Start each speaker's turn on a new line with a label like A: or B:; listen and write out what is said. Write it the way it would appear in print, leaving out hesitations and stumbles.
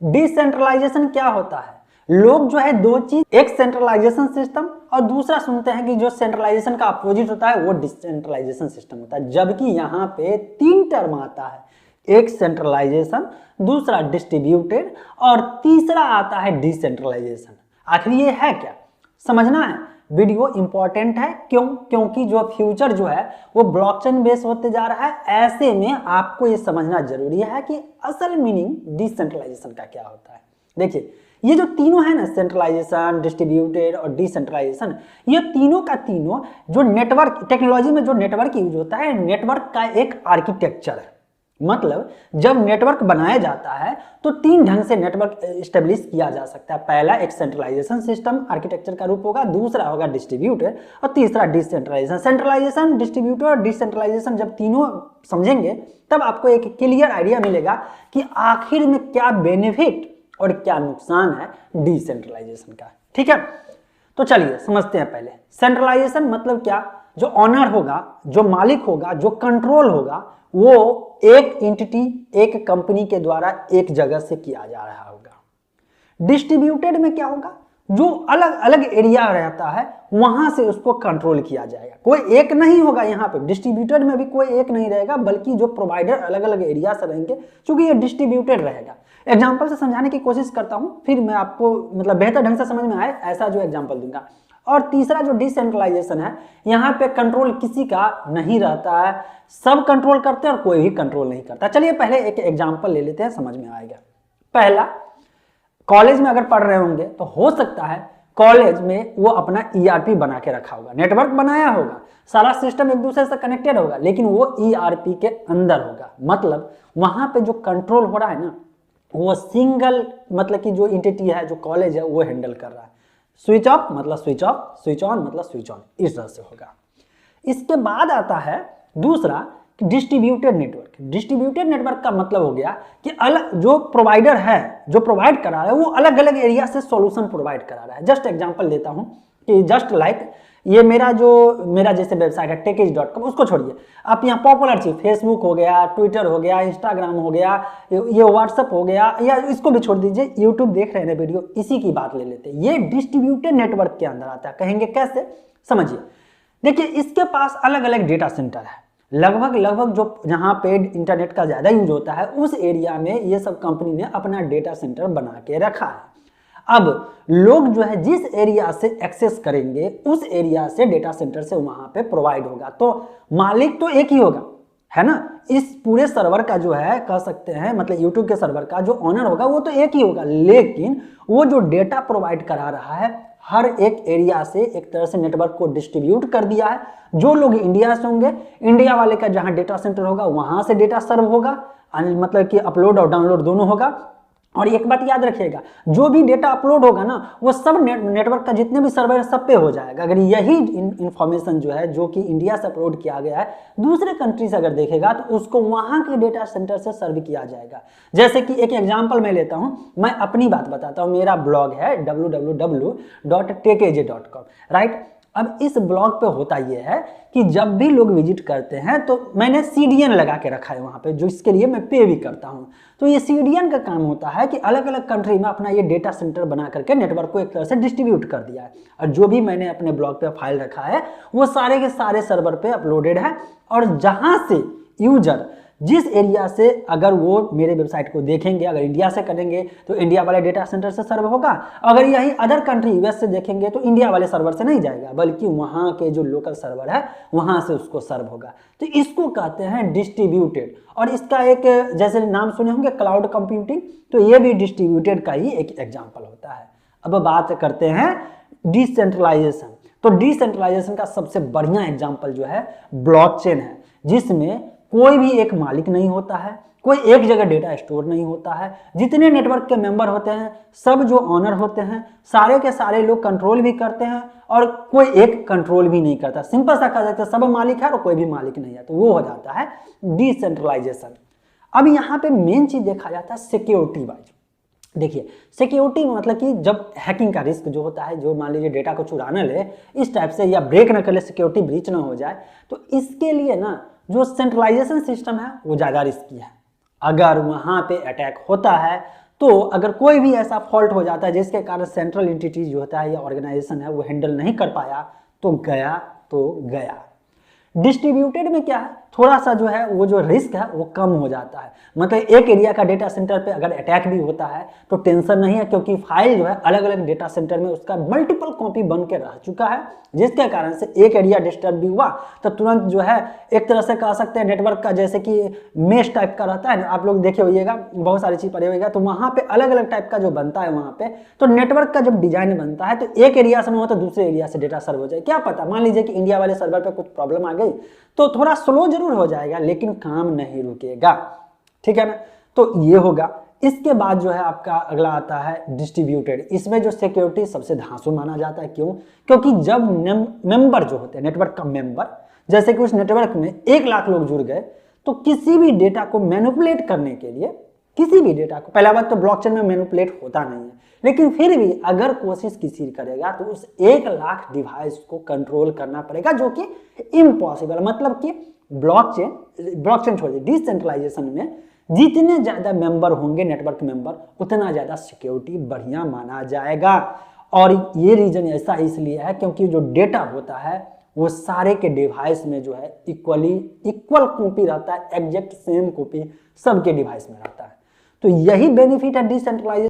A: Decentralisation क्या होता है? लोग जो है दो चीज, एक सेंट्रलाइजेशन सिस्टम और दूसरा सुनते हैं कि जो सेंट्रलाइजेशन का अपोजिट होता है वो डिसेंट्रलाइजेशन सिस्टम होता है, जबकि यहाँ पे तीन टर्म आता है, एक सेंट्रलाइजेशन, दूसरा डिस्ट्रीब्यूटेड और तीसरा आता है डिसेंट्रलाइजेशन। आखिर ये है क्या, समझना है। वीडियो इंपॉर्टेंट है, क्यों? क्योंकि जो फ्यूचर जो है वो ब्लॉकचेन बेस होते जा रहा है। ऐसे में आपको ये समझना जरूरी है कि असल मीनिंग डिसेंट्रलाइजेशन का क्या होता है। देखिए ये जो तीनों है ना, सेंट्रलाइजेशन, डिस्ट्रीब्यूटेड और डिसेंट्रलाइजेशन, ये तीनों का तीनों जो नेटवर्क टेक्नोलॉजी में जो नेटवर्क यूज होता है, नेटवर्क का एक आर्किटेक्चर है। मतलब जब नेटवर्क बनाया जाता है तो तीन ढंग से नेटवर्क स्टेब्लिश किया जा सकता है। पहला एक सेंट्रलाइजेशन सिस्टम आर्किटेक्चर का रूप होगा, दूसरा होगा डिस्ट्रीब्यूटेड और तीसरा डिसेंट्रलाइजेशन। सेंट्रलाइजेशन, डिस्ट्रीब्यूटेड और डिसेंट्रलाइजेशन जब तीनों समझेंगे तब आपको एक क्लियर आइडिया मिलेगा कि आखिर में क्या बेनिफिट और क्या नुकसान है डिसेंट्रलाइजेशन का। ठीक है, तो चलिए समझते हैं। पहले सेंट्रलाइजेशन मतलब क्या? जो ऑनर होगा, जो मालिक होगा, जो कंट्रोल होगा, वो एक एंटिटी, एक कंपनी के द्वारा एक जगह से किया जा रहा होगा। डिस्ट्रीब्यूटेड में क्या होगा? जो अलग अलग एरिया रहता है वहां से उसको कंट्रोल किया जाएगा। कोई एक नहीं होगा यहाँ पे, डिस्ट्रीब्यूटेड में भी कोई एक नहीं रहेगा, बल्कि जो प्रोवाइडर अलग अलग एरिया से रहेंगे, क्योंकि ये डिस्ट्रीब्यूटेड रहेगा। एग्जाम्पल से समझाने की कोशिश करता हूं, फिर मैं आपको मतलब बेहतर ढंग से समझ में आए ऐसा जो एग्जाम्पल दूंगा। और तीसरा जो डिसेंट्रलाइजेशन है, यहाँ पे कंट्रोल किसी का नहीं रहता है, सब कंट्रोल करते हैं और कोई भी कंट्रोल नहीं करता। चलिए पहले एक एग्जाम्पल ले लेते हैं, समझ में आएगा। पहला, कॉलेज में अगर पढ़ रहे होंगे तो हो सकता है कॉलेज में वो अपना ईआरपी बना के रखा होगा, नेटवर्क बनाया होगा, सारा सिस्टम एक दूसरे से कनेक्टेड होगा, लेकिन वो ईआरपी के अंदर होगा। मतलब वहां पे जो कंट्रोल हो रहा है ना, वो सिंगल मतलब कि जो एंटिटी है, जो कॉलेज है, वो हैंडल कर रहा है। स्विच ऑफ मतलब स्विच ऑफ, स्विच ऑन मतलब स्विच ऑन, इस तरह से होगा। इसके बाद आता है दूसरा डिस्ट्रीब्यूटेड नेटवर्क। डिस्ट्रीब्यूटेड नेटवर्क का मतलब हो गया कि अलग जो प्रोवाइडर है, जो प्रोवाइड करा रहा है, वो अलग अलग एरिया से सॉल्यूशन प्रोवाइड करा रहा है। जस्ट एग्जांपल देता हूं कि जस्ट लाइक ये मेरा जैसे वेबसाइट है techage.com, उसको छोड़िए, आप यहाँ पॉपुलर चीज फेसबुक हो गया, ट्विटर हो गया, इंस्टाग्राम हो गया, ये व्हाट्सअप हो गया, या इसको भी छोड़ दीजिए, यूट्यूब देख रहे हैं वीडियो, इसी की बात ले लेते हैं। ये डिस्ट्रीब्यूटेड नेटवर्क के अंदर आता है। कहेंगे कैसे, समझिए। देखिए इसके पास अलग अलग डेटा सेंटर है, लगभग जो जहाँ पे इंटरनेट का ज्यादा यूज होता है उस एरिया में ये सब कंपनी ने अपना डेटा सेंटर बना के रखा है। अब लोग जो है जिस एरिया से एक्सेस करेंगे उस एरिया से डेटा सेंटर से वहां पे प्रोवाइड होगा, तो मालिक तो एक ही होगा, है ना। इस पूरे सर्वर का जो है कह सकते हैं, मतलब यूट्यूब के सर्वर का जो ऑनर होगा वो तो एक ही होगा, लेकिन वो जो डेटा प्रोवाइड करा रहा है हर एक एरिया से एक तरह से नेटवर्क को डिस्ट्रीब्यूट कर दिया है। जो लोग इंडिया से होंगे, इंडिया वाले का जहां डेटा सेंटर होगा वहां से डेटा सर्व होगा, मतलब कि अपलोड और डाउनलोड दोनों होगा। और एक बात याद रखिएगा, जो भी डेटा अपलोड होगा ना वो सब नेटवर्क का जितने भी सर्वर है सब पे हो जाएगा। अगर यही इंफॉर्मेशन जो है जो कि इंडिया से अपलोड किया गया है दूसरे कंट्री से अगर देखेगा तो उसको वहां के डेटा सेंटर से सर्व किया जाएगा। जैसे कि एक एग्जांपल मैं लेता हूं, मैं अपनी बात बताता हूं। मेरा ब्लॉग है www.techage.com, राइट। अब इस ब्लॉग पे होता यह है कि जब भी लोग विजिट करते हैं तो मैंने सीडीएन लगा के रखा है वहां पे, जो इसके लिए मैं पे भी करता हूं। तो ये सीडीएन का काम होता है कि अलग अलग कंट्री में अपना ये डेटा सेंटर बना करके नेटवर्क को एक तरह से डिस्ट्रीब्यूट कर दिया है। और जो भी मैंने अपने ब्लॉग पे फाइल रखा है वो सारे के सारे सर्वर पे अपलोडेड है, और जहां से यूजर जिस एरिया से अगर वो मेरे वेबसाइट को देखेंगे, अगर इंडिया से करेंगे तो इंडिया वाले डेटा सेंटर से सर्व होगा, अगर यही अदर कंट्री यूएस से देखेंगे तो इंडिया वाले सर्वर से नहीं जाएगा, बल्कि वहां के जो लोकल सर्वर है वहां से उसको सर्व होगा। तो इसको कहते हैं डिस्ट्रीब्यूटेड। और इसका एक जैसे नाम सुने होंगे क्लाउड कंप्यूटिंग, तो ये भी डिस्ट्रीब्यूटेड का ही एक एग्जाम्पल होता है। अब बात करते हैं डिसेंट्रलाइजेशन। तो डिसेंट्रलाइजेशन का सबसे बढ़िया एग्जाम्पल जो है ब्लॉकचेन है, जिसमें कोई भी एक मालिक नहीं होता है, कोई एक जगह डेटा स्टोर नहीं होता है, जितने नेटवर्क के मेंबर होते हैं सब जो ऑनर होते हैं सारे के सारे लोग कंट्रोल भी करते हैं और कोई एक कंट्रोल भी नहीं करता। सिंपल सा कह सकते हैं सब मालिक है और कोई भी मालिक नहीं है, तो वो हो जाता है डिसेंट्रलाइजेशन। अब यहाँ पे मेन चीज देखा जाता है सिक्योरिटी वाइज। देखिए सिक्योरिटी मतलब कि जब हैकिंग का रिस्क जो होता है, जो मान लीजिए डेटा को चुरा न ले इस टाइप से, या ब्रेक न कर ले, सिक्योरिटी ब्रीच ना हो जाए, तो इसके लिए ना जो सेंट्रलाइजेशन सिस्टम है वो ज़्यादा रिस्की है। अगर वहाँ पे अटैक होता है तो अगर कोई भी ऐसा फॉल्ट हो जाता है जिसके कारण सेंट्रल एंटिटी जो होता है या ऑर्गेनाइजेशन है वो हैंडल नहीं कर पाया तो गया। डिस्ट्रीब्यूटेड में क्या है, थोड़ा सा जो है वो जो रिस्क है वो कम हो जाता है। मतलब एक एरिया का डेटा सेंटर पे अगर अटैक भी होता है तो टेंशन नहीं है, क्योंकि फाइल जो है अलग अलग डेटा सेंटर में उसका मल्टीपल कॉपी बन के रह चुका है, जिसके कारण से एक एरिया डिस्टर्ब भी हुआ तो तुरंत जो है एक तरह से कह सकते हैं नेटवर्क का जैसे कि मेश टाइप का रहता है ना, आप लोग देखे होइएगा, बहुत सारी चीज पढ़े होइएगा, तो वहां पे अलग अलग टाइप का जो बनता है वहां पे, तो नेटवर्क का जब डिजाइन बनता है तो एक एरिया से नहीं हो तो दूसरे एरिया से डेटा सर्व हो जाए। क्या पता मान लीजिए कि इंडिया वाले सर्वर पे कुछ प्रॉब्लम आ गई तो थोड़ा स्लो जरूर हो जाएगा लेकिन काम नहीं रुकेगा, ठीक है ना। तो ये होगा। इसके बाद जो है आपका अगला आता है डिस्ट्रीब्यूटेड। इसमें जो सिक्योरिटी सबसे धांसू माना जाता है, क्यों? क्योंकि जब मेंबर जो होते हैं नेटवर्क का मेंबर, जैसे कि उस नेटवर्क में 1 लाख लोग जुड़ गए तो किसी भी डेटा को मैनिपुलेट करने के लिए, किसी भी डेटा को, पहला बात तो ब्लॉकचेन में मैनिपुलेट होता नहीं है, लेकिन फिर भी अगर कोशिश किसी करेगा तो उस 1 लाख डिवाइस को कंट्रोल करना पड़ेगा, जो कि इम्पॉसिबल। मतलब कि ब्लॉकचेन छोड़िए, डिसेंट्रलाइजेशन में जितने ज्यादा मेंबर होंगे नेटवर्क मेंबर उतना ज्यादा सिक्योरिटी बढ़िया माना जाएगा। और ये रीजन ऐसा इसलिए है क्योंकि जो डेटा होता है वो सारे के डिवाइस में जो है इक्वल कॉपी रहता है, एग्जैक्ट सेम कॉपी सबके डिवाइस में रहता है। तो यही बेनिफिट है डिसेंट्रलाइजेशन।